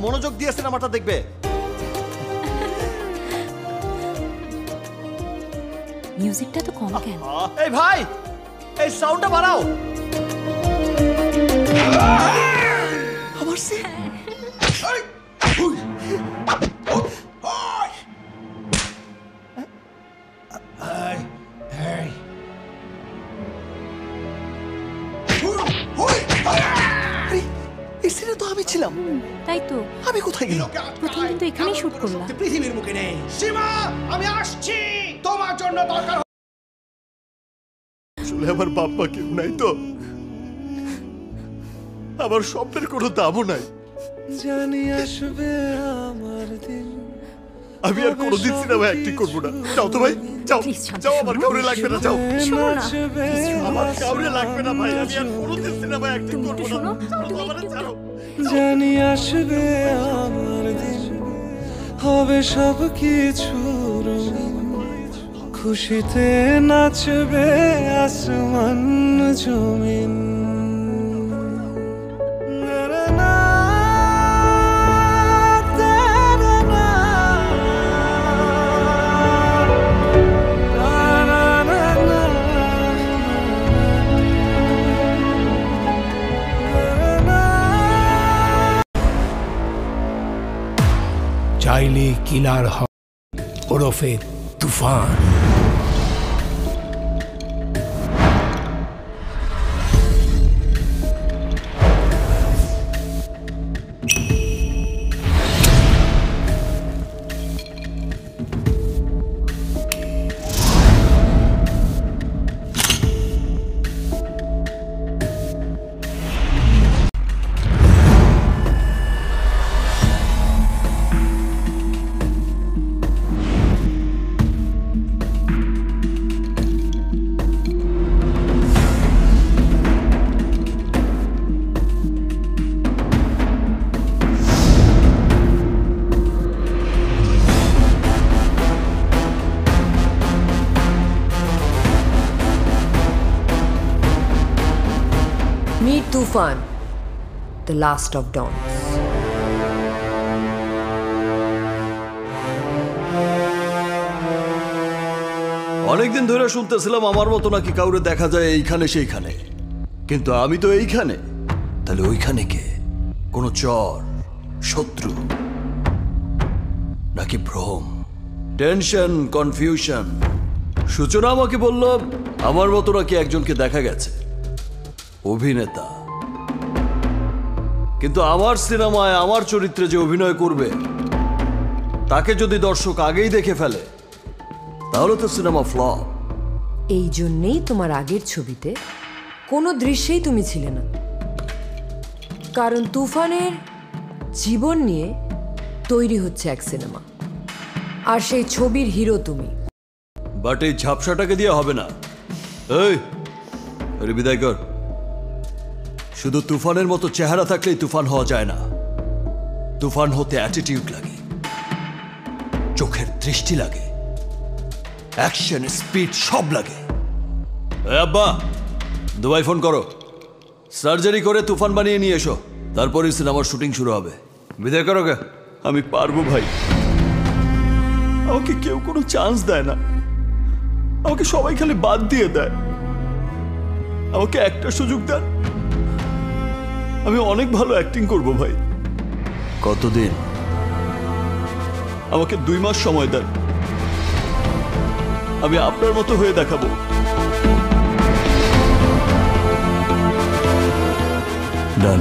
মনোযোগ দিয়ে সিনেমাটা দেখবে। মিউজিকটা তো কম কেন? এই ভাই, এই সাউন্ডটা বাড়াও। আমার সি আমি ছিলাম। তাই তো, আমি কোথায় গেলাম? প্রথম দিন তো এখানেই শুট করলাম। পৃথিবীর মুখে নেই। সীমা, আমি আসছি তোমার জন্য। দরকার আসলে আমার বাবা কেউ নাই তো, আমার স্বপ্নের কোনো দামও নাই। জানি আসবে আমার দিন, আমি আর কোনোদিন সিনেমায় অ্যাক্টিং করবো না। যাও তো ভাই, যাও যাও, আমার কাউরে লাগবে না। যাও, আমার কাউরে লাগবে না ভাই। আমি আর কোনোদিন সিনেমায় অ্যাক্টিং করবো না। জানি আসবে আমার দিন, হবে সব কিছু খুশিতে নাচবে আসমান জমিন। চাইলে কিলার হয় ওরফে তুফান। Meet Tufan, the last of dawns. অনেকদিন ধরে শুনতেছিলাম আমার মতো নাকি কাউরে দেখা যায় এইখানে সেইখানে, কিন্তু আমি তো এইখানে। তাহলে ওইখানে কে? কোনো চর, শত্রু, নাকি ভ্রম, টেনশন, কনফিউশন? সূচনা আমাকে বলল আমার মতো নাকি একজনকে দেখা গেছে, অভিনেতা। কিন্তু আমার সিনেমায় আমার চরিত্রে যে অভিনয় করবে তাকে যদি দর্শক আগেই দেখে ফেলে তাহলে তো সিনেমা ফ্লপ। এই জন্যেই তোমার আগের ছবিতে কোনো দৃশ্যেই তুমি ছিলে না, কারণ তুফানের জীবন নিয়ে তৈরি হচ্ছে এক সিনেমা, আর সেই ছবির হিরো তুমি। বাট এই ঝাপসাটাকে দিয়ে হবে না। এই আরে বিদায় কর। শুধু তুফানের মতো চেহারা থাকলেই তুফান হওয়া যায় না। তুফান হতে অ্যাটিটিউড লাগে, চোখের দৃষ্টি লাগে, অ্যাকশন, স্পিড সব লাগে। আব্বা, দুবাই ফোন করো, সার্জারি করে তুফান বানিয়ে নিয়ে এসো, তারপরই সিনেমার শুটিং শুরু হবে। বিদায় করো গে। আমি পারবো ভাই। আমাকে কেউ কোনো চান্স দেয় না, আমাকে সবাই খালি বাদ দিয়ে দেয়। আমাকে একটা সুযোগ দেন, আমি অনেক ভালো অ্যাক্টিং করব ভাই। কতদিন? আমাকে 2 মাস সময় দেন, আমি আপনার মতো হয়ে দেখাবো। ডান।